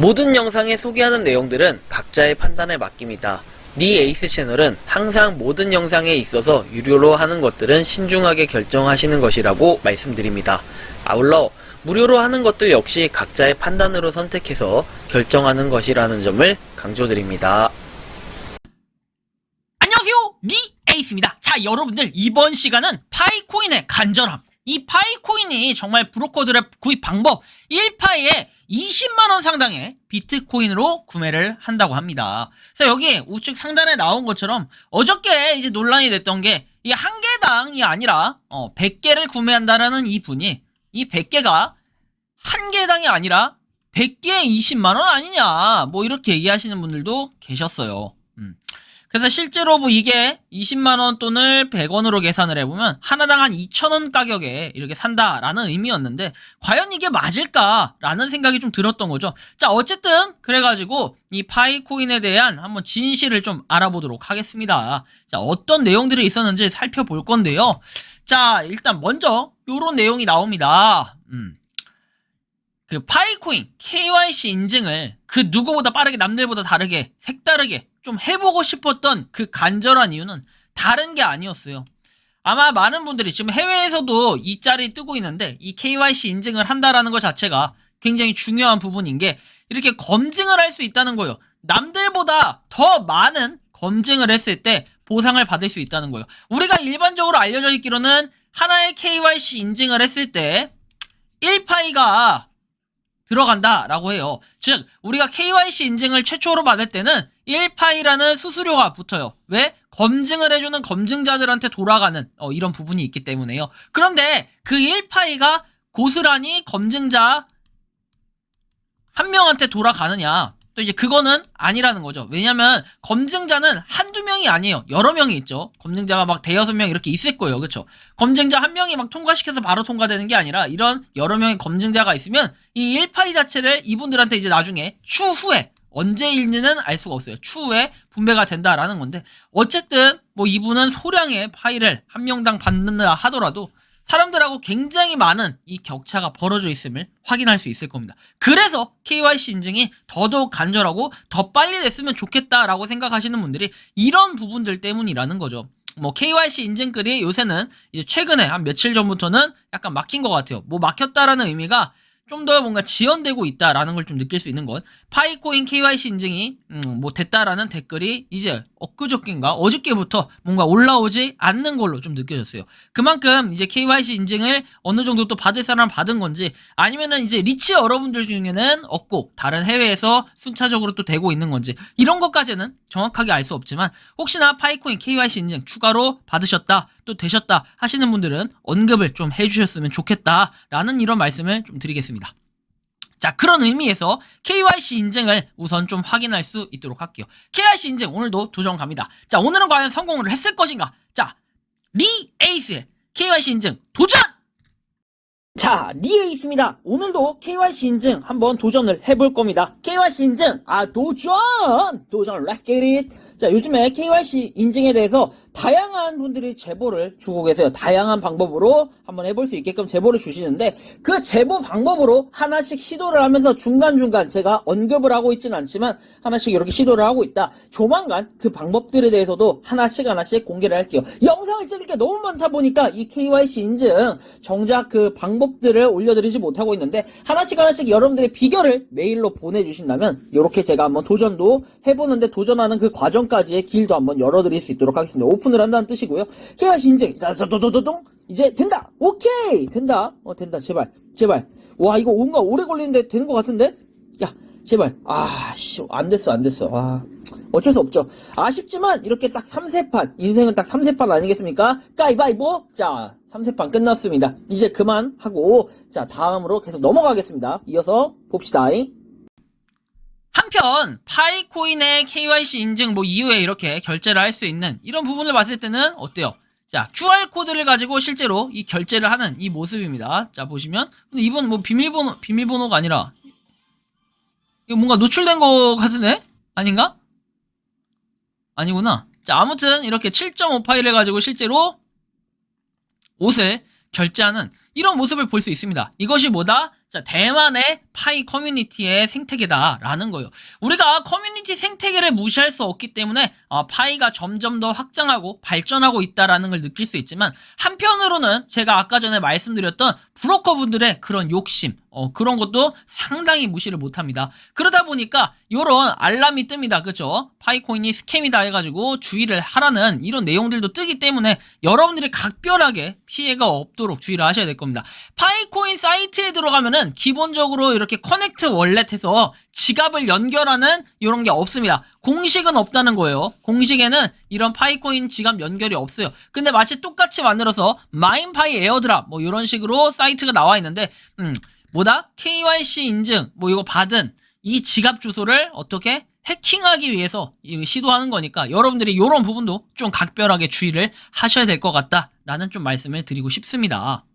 모든 영상에 소개하는 내용들은 각자의 판단에 맡깁니다. 니 에이스 채널은 항상 모든 영상에 있어서 유료로 하는 것들은 신중하게 결정하시는 것이라고 말씀드립니다. 아울러 무료로 하는 것들 역시 각자의 판단으로 선택해서 결정하는 것이라는 점을 강조드립니다. 안녕하세요, 니 에이스입니다. 자, 여러분들, 이번 시간은 파이코인의 간절함, 이 파이코인이 정말 브로커들의 구입 방법, 1파이에 20만원 상당의 비트코인으로 구매를 한다고 합니다. 그래서 여기 우측 상단에 나온 것처럼 어저께 이제 논란이 됐던 게 이 한 개당이 아니라 100개를 구매한다라는 이 분이 이 100개가 한 개당이 아니라 100개에 20만원 아니냐, 뭐 이렇게 얘기하시는 분들도 계셨어요. 그래서 실제로 뭐 이게 20만원 돈을 100원으로 계산을 해보면 하나당 한 2,000원 가격에 이렇게 산다라는 의미였는데 과연 이게 맞을까라는 생각이 좀 들었던 거죠. 자, 어쨌든 그래가지고 이 파이코인에 대한 한번 진실을 좀 알아보도록 하겠습니다. 자, 어떤 내용들이 있었는지 살펴볼 건데요. 자, 일단 먼저 요런 내용이 나옵니다. 그 파이코인 KYC 인증을 그 누구보다 빠르게, 남들보다 다르게, 색다르게 좀 해보고 싶었던 그 간절한 이유는 다른 게 아니었어요. 아마 많은 분들이 지금 해외에서도 이 짤이 뜨고 있는데 이 KYC 인증을 한다라는 것 자체가 굉장히 중요한 부분인 게 이렇게 검증을 할 수 있다는 거예요. 남들보다 더 많은 검증을 했을 때 보상을 받을 수 있다는 거예요. 우리가 일반적으로 알려져 있기로는 하나의 KYC 인증을 했을 때 1파이가 들어간다라고 해요. 즉 우리가 KYC 인증을 최초로 받을 때는 1파이라는 수수료가 붙어요. 왜? 검증을 해주는 검증자들한테 돌아가는 이런 부분이 있기 때문에요. 그런데 그 1파이가 고스란히 검증자 한 명한테 돌아가느냐, 또 이제 그거는 아니라는 거죠. 왜냐면 검증자는 한두 명이 아니에요. 여러 명이 있죠. 검증자가 막 대여섯 명 이렇게 있을 거예요. 그렇죠? 검증자 한 명이 막 통과시켜서 바로 통과되는 게 아니라 이런 여러 명의 검증자가 있으면 이 1파이 자체를 이분들한테 이제 나중에 추후에 언제일지는 알 수가 없어요. 추후에 분배가 된다라는 건데, 어쨌든 뭐 이분은 소량의 파이를 한 명당 받는다 하더라도 사람들하고 굉장히 많은 이 격차가 벌어져 있음을 확인할 수 있을 겁니다. 그래서 KYC 인증이 더더욱 간절하고 더 빨리 됐으면 좋겠다라고 생각하시는 분들이 이런 부분들 때문이라는 거죠. 뭐 KYC 인증글이 요새는 이제 최근에 한 며칠 전부터는 약간 막힌 것 같아요. 뭐 막혔다라는 의미가 좀 더 뭔가 지연되고 있다라는 걸 좀 느낄 수 있는 건, 파이코인 KYC 인증이 뭐 됐다라는 댓글이 이제 엊그저께인가 어저께부터 뭔가 올라오지 않는 걸로 좀 느껴졌어요. 그만큼 이제 KYC 인증을 어느 정도 또 받을 사람 받은 건지, 아니면은 이제 리치 여러분들 중에는 없고 다른 해외에서 순차적으로 또 되고 있는 건지, 이런 것까지는 정확하게 알 수 없지만 혹시나 파이코인 KYC 인증 추가로 받으셨다, 또 되셨다 하시는 분들은 언급을 좀 해주셨으면 좋겠다라는 이런 말씀을 좀 드리겠습니다. 자, 그런 의미에서 KYC 인증을 우선 좀 확인할 수 있도록 할게요. KYC 인증 오늘도 도전 갑니다. 자, 오늘은 과연 성공을 했을 것인가? 자, 니 에이스의 KYC 인증 도전! 자, 니 에이스입니다. 오늘도 KYC 인증 한번 도전을 해볼 겁니다. KYC 인증, 도전! Let's get it! 자, 요즘에 KYC 인증에 대해서 다양한 분들이 제보를 주고 계세요. 다양한 방법으로 한번 해볼 수 있게끔 제보를 주시는데, 그 제보 방법으로 하나씩 시도를 하면서 중간중간 제가 언급을 하고 있지는 않지만 하나씩 이렇게 시도를 하고 있다. 조만간 그 방법들에 대해서도 하나씩 공개를 할게요. 영상을 찍을 게 너무 많다 보니까 이 KYC 인증 정작 그 방법들을 올려드리지 못하고 있는데, 하나씩 여러분들의 비결을 메일로 보내주신다면 이렇게 제가 한번 도전도 해보는데, 도전하는 그 과정까지의 길도 한번 열어드릴 수 있도록 하겠습니다. 오픈을 한다는 뜻이고요. KYC 인증, 도도도동, 이제 된다. 오케이, 된다. 된다. 제발. 와, 이거 뭔가 오래 걸리는데 되는 것 같은데? 야, 제발. 안 됐어. 어쩔 수 없죠. 아쉽지만 이렇게 딱 3세판, 인생은 딱 3세판 아니겠습니까? 가위바위보. 자, 3세판 끝났습니다. 이제 그만하고, 자, 다음으로 계속 넘어가겠습니다. 이어서 봅시다. 한편 파이코인의 KYC 인증 이후에 이렇게 결제를 할 수 있는 이런 부분을 봤을 때는 어때요? 자, QR코드를 가지고 실제로 이 결제를 하는 이 모습입니다. 자, 보시면 근데 이번 뭐 비밀번호가 아니라 이거 뭔가 노출된 거 같은데? 아닌가? 아니구나. 자, 아무튼 이렇게 7.5 파일을 가지고 실제로 옷을 결제하는 이런 모습을 볼 수 있습니다. 이것이 뭐다? 자, 대만의 파이 커뮤니티의 생태계다라는 거예요. 우리가 커뮤니티 생태계를 무시할 수 없기 때문에 파이가 점점 더 확장하고 발전하고 있다라는 걸 느낄 수 있지만, 한편으로는 제가 아까 전에 말씀드렸던 브로커분들의 그런 욕심, 그런 것도 상당히 무시를 못합니다. 그러다 보니까 요런 알람이 뜹니다. 그죠? 파이코인이 스캠이다 해가지고 주의를 하라는 이런 내용들도 뜨기 때문에 여러분들이 각별하게 피해가 없도록 주의를 하셔야 될 겁니다. 파이코인 사이트에 들어가면은 기본적으로 이렇게 커넥트 월렛해서 지갑을 연결하는 이런 게 없습니다. 공식은 없다는 거예요. 공식에는 이런 파이코인 지갑 연결이 없어요. 근데 마치 똑같이 만들어서 마인파이 에어드랍 뭐 이런 식으로 사이트가 나와 있는데, KYC 인증 뭐 이거 받은 이 지갑 주소를 어떻게 해킹하기 위해서 시도하는 거니까 여러분들이 이런 부분도 좀 각별하게 주의를 하셔야 될 것 같다라는 좀 말씀을 드리고 싶습니다.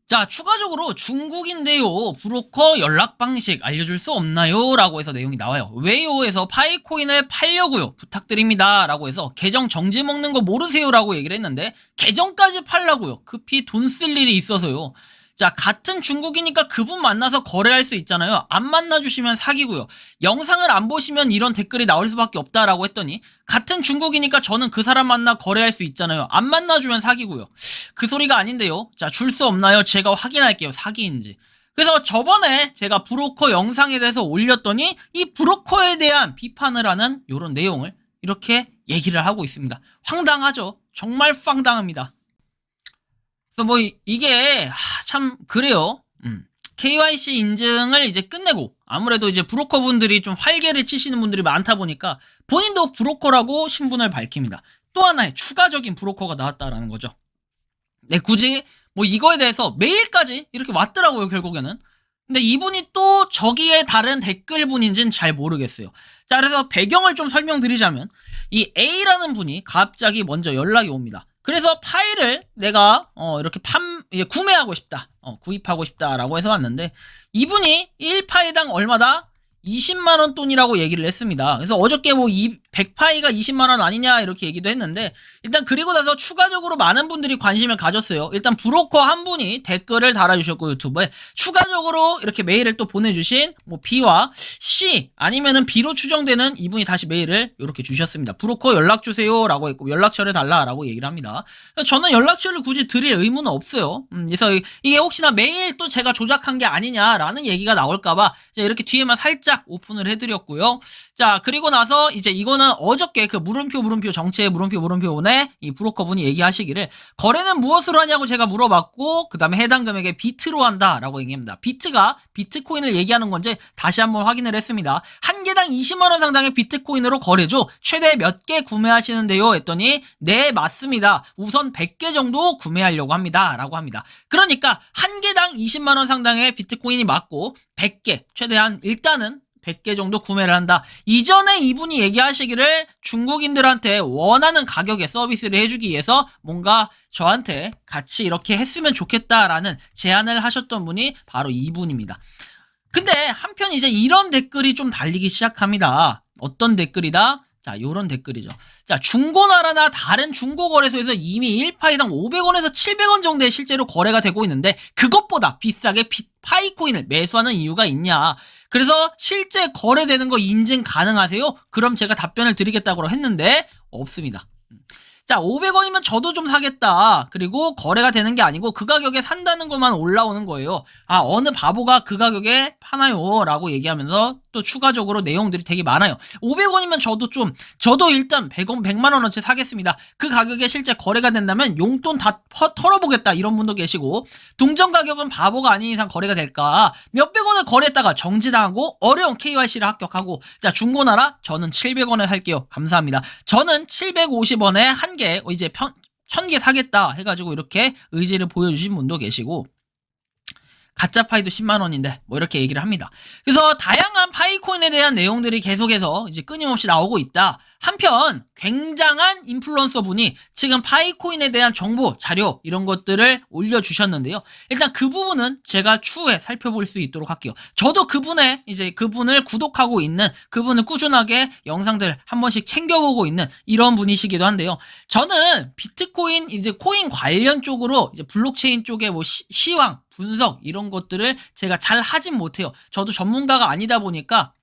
자, 추가적으로 중국인데요, 브로커 연락 방식 알려줄 수 없나요? 라고 해서 내용이 나와요. 왜요? 해서 파이코인을 팔려고요, 부탁드립니다 라고 해서 계정 정지 먹는 거 모르세요? 라고 얘기를 했는데, 계정까지 팔라고요, 급히 돈 쓸 일이 있어서요. 자, 같은 중국이니까 그분 만나서 거래할 수 있잖아요. 안 만나주시면 사기고요. 영상을 안 보시면 이런 댓글이 나올 수밖에 없다라고 했더니, 같은 중국이니까 저는 그 사람 만나 거래할 수 있잖아요. 안 만나주면 사기고요. 그 소리가 아닌데요. 자, 줄 수 없나요? 제가 확인할게요, 사기인지. 그래서 저번에 제가 브로커 영상에 대해서 올렸더니 이 브로커에 대한 비판을 하는 이런 내용을 이렇게 얘기를 하고 있습니다. 황당하죠? 정말 황당합니다. 그래서 뭐 이게 참 그래요. KYC 인증을 이제 끝내고, 아무래도 이제 브로커분들이 좀 활개를 치시는 분들이 많다 보니까 본인도 브로커라고 신분을 밝힙니다. 또 하나의 추가적인 브로커가 나왔다라는 거죠. 네, 굳이 뭐 이거에 대해서 메일까지 이렇게 왔더라고요, 결국에는. 근데 이분이 또 저기에 다른 댓글분인지는 잘 모르겠어요. 자, 그래서 배경을 좀 설명드리자면, 이 A라는 분이 갑자기 먼저 연락이 옵니다. 그래서 파일을 내가 이렇게 구매하고 싶다, 구입하고 싶다라고 해서 왔는데, 이분이 1파이당 얼마다? 20만원 돈이라고 얘기를 했습니다. 그래서 어저께 뭐 100파이가 20만원 아니냐 이렇게 얘기도 했는데, 일단 그리고 나서 추가적으로 많은 분들이 관심을 가졌어요. 일단 브로커 한 분이 댓글을 달아주셨고, 유튜브에 추가적으로 이렇게 메일을 또 보내주신 뭐 B와 C 아니면은 B로 추정되는 이분이 다시 메일을 이렇게 주셨습니다. 브로커 연락 주세요 라고 했고, 연락처를 달라라고 얘기를 합니다. 저는 연락처를 굳이 드릴 의무는 없어요. 그래서 이게 혹시나 메일 또 제가 조작한 게 아니냐라는 얘기가 나올까봐 이렇게 뒤에만 살짝 오픈을 해드렸고요. 자, 그리고 나서 이제 이거는 어저께 그 물음표 정체의 물음표분에 이 브로커분이 얘기하시기를, 거래는 무엇으로 하냐고 제가 물어봤고, 그 다음에 해당 금액에 비트로 한다라고 얘기합니다. 비트가 비트코인을 얘기하는 건지 다시 한번 확인을 했습니다. 한 개당 20만원 상당의 비트코인으로 거래죠. 최대 몇 개 구매하시는데요? 했더니 네, 맞습니다. 우선 100개 정도 구매하려고 합니다 라고 합니다. 그러니까 한 개당 20만원 상당의 비트코인이 맞고 100개, 최대한 일단은 100개 정도 구매를 한다. 이전에 이분이 얘기하시기를 중국인들한테 원하는 가격에 서비스를 해주기 위해서 뭔가 저한테 같이 이렇게 했으면 좋겠다라는 제안을 하셨던 분이 바로 이분입니다. 근데 한편 이제 이런 댓글이 좀 달리기 시작합니다. 어떤 댓글이다? 자, 요런 댓글이죠. 자, 중고나라나 다른 중고거래소에서 이미 1파이당 500원에서 700원 정도에 실제로 거래가 되고 있는데, 그것보다 비싸게 파이코인을 매수하는 이유가 있냐? 그래서 실제 거래되는 거 인증 가능하세요? 그럼 제가 답변을 드리겠다고 했는데 없습니다. 자, 500원이면 저도 좀 사겠다. 그리고 거래가 되는 게 아니고 그 가격에 산다는 것만 올라오는 거예요. 어느 바보가 그 가격에 파나요? 라고 얘기하면서 또 추가적으로 내용들이 되게 많아요. 500원이면 저도 일단 100만원어치 사겠습니다. 그 가격에 실제 거래가 된다면 용돈 다 털어보겠다, 이런 분도 계시고, 동전 가격은 바보가 아닌 이상 거래가 될까? 몇백 원을 거래했다가 정지당하고 어려운 KYC를 합격하고, 자, 중고나라 저는 700원에 살게요. 감사합니다. 저는 750원에 한 개, 이제 1000개 사겠다 해가지고 이렇게 의지를 보여주신 분도 계시고, 가짜 파이도 10만원인데 뭐 이렇게 얘기를 합니다. 그래서 다양한 파이코인에 대한 내용들이 계속해서 이제 끊임없이 나오고 있다. 한편 굉장한 인플루언서 분이 지금 파이코인에 대한 정보, 자료 이런 것들을 올려주셨는데요. 일단 그 부분은 제가 추후에 살펴볼 수 있도록 할게요. 저도 그분을 구독하고 있는, 그분을 꾸준하게 영상들 한 번씩 챙겨보고 있는 이런 분이시기도 한데요. 저는 비트코인, 이제 코인 관련 쪽으로 이제 블록체인 쪽에 뭐 시황, 분석 이런 것들을 제가 잘 하진 못해요. 저도 전문가가 아니다 보니까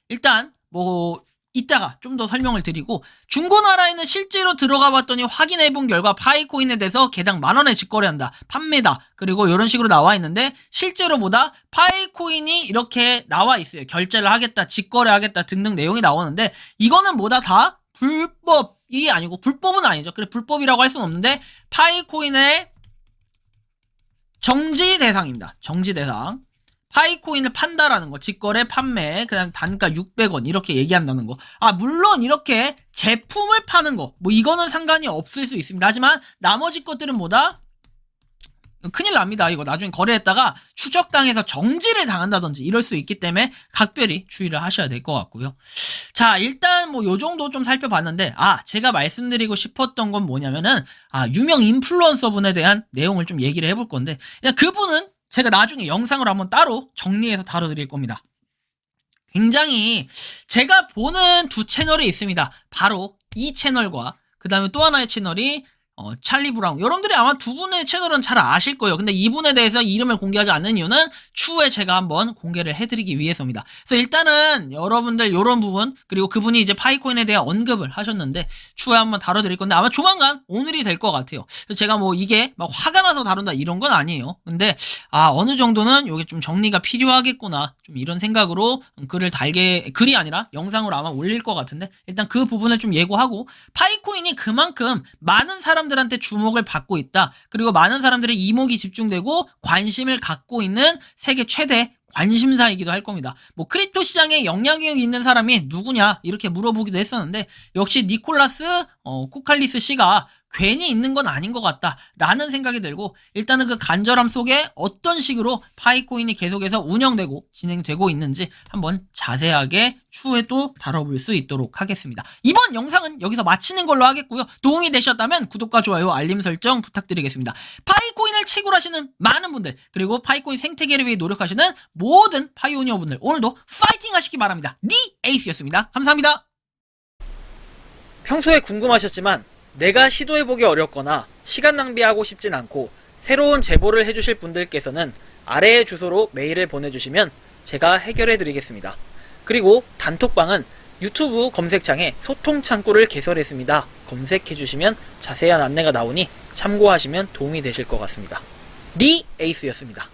일단 뭐 이따가 좀 더 설명을 드리고, 중고나라에는 실제로 들어가 봤더니 확인해 본 결과 파이코인에 대해서 개당 10,000원에 직거래한다, 판매다, 그리고 이런 식으로 나와 있는데, 실제로보다 파이코인이 이렇게 나와 있어요. 결제를 하겠다, 직거래 하겠다 등등 내용이 나오는데, 이거는 뭐다 다 불법이 아니고, 불법은 아니죠. 그래, 불법이라고 할 수는 없는데 파이코인의 정지 대상입니다. 정지 대상. 파이코인을 판다라는 거, 직거래, 판매, 그다음 단가 600원 이렇게 얘기한다는 거. 물론 이렇게 제품을 파는 거, 뭐 이거는 상관이 없을 수 있습니다. 하지만 나머지 것들은 뭐다? 큰일 납니다. 이거 나중에 거래했다가 추적당해서 정지를 당한다든지 이럴 수 있기 때문에 각별히 주의를 하셔야 될 것 같고요. 자, 일단 뭐 요 정도 좀 살펴봤는데, 제가 말씀드리고 싶었던 건 뭐냐면은, 유명 인플루언서 분에 대한 내용을 좀 얘기를 해볼 건데, 그분은 제가 나중에 영상으로 한번 따로 정리해서 다뤄드릴 겁니다. 굉장히 제가 보는 두 채널이 있습니다. 바로 이 채널과 그 다음에 또 하나의 채널이 찰리 브라운. 여러분들이 아마 두 분의 채널은 잘 아실 거예요. 근데 이분에 대해서 이름을 공개하지 않는 이유는 추후에 제가 한번 공개를 해드리기 위해서입니다. 그래서 일단은 여러분들 요런 부분, 그리고 그분이 이제 파이코인에 대한 언급을 하셨는데 추후에 한번 다뤄드릴 건데, 아마 조만간 오늘이 될 것 같아요. 그래서 제가 뭐 이게 막 화가 나서 다룬다 이런 건 아니에요. 근데 어느 정도는 요게 좀 정리가 필요하겠구나, 좀 이런 생각으로 글이 아니라 영상으로 아마 올릴 것 같은데, 일단 그 부분을 좀 예고하고, 파이코인이 그만큼 많은 사람들한테 주목을 받고 있다, 그리고 많은 사람들의 이목이 집중되고 관심을 갖고 있는 세계 최대 관심사이기도 할 겁니다. 뭐 크립토 시장에 영향력이 있는 사람이 누구냐 이렇게 물어보기도 했었는데, 역시 니콜라스 코칼리스 씨가 괜히 있는 건 아닌 것 같다라는 생각이 들고, 일단은 그 간절함 속에 어떤 식으로 파이코인이 계속해서 운영되고 진행되고 있는지 한번 자세하게 추후에 또 다뤄볼 수 있도록 하겠습니다. 이번 영상은 여기서 마치는 걸로 하겠고요. 도움이 되셨다면 구독과 좋아요, 알림 설정 부탁드리겠습니다. 파이코인을 채굴하시는 많은 분들, 그리고 파이코인 생태계를 위해 노력하시는 모든 파이오니어 분들, 오늘도 파이팅 하시기 바랍니다. 니 에이스였습니다. 감사합니다. 평소에 궁금하셨지만 내가 시도해보기 어렵거나 시간 낭비하고 싶진 않고 새로운 제보를 해주실 분들께서는 아래의 주소로 메일을 보내주시면 제가 해결해드리겠습니다. 그리고 단톡방은 유튜브 검색창에 소통 창구를 개설했습니다. 검색해주시면 자세한 안내가 나오니 참고하시면 도움이 되실 것 같습니다. 니 에이스였습니다.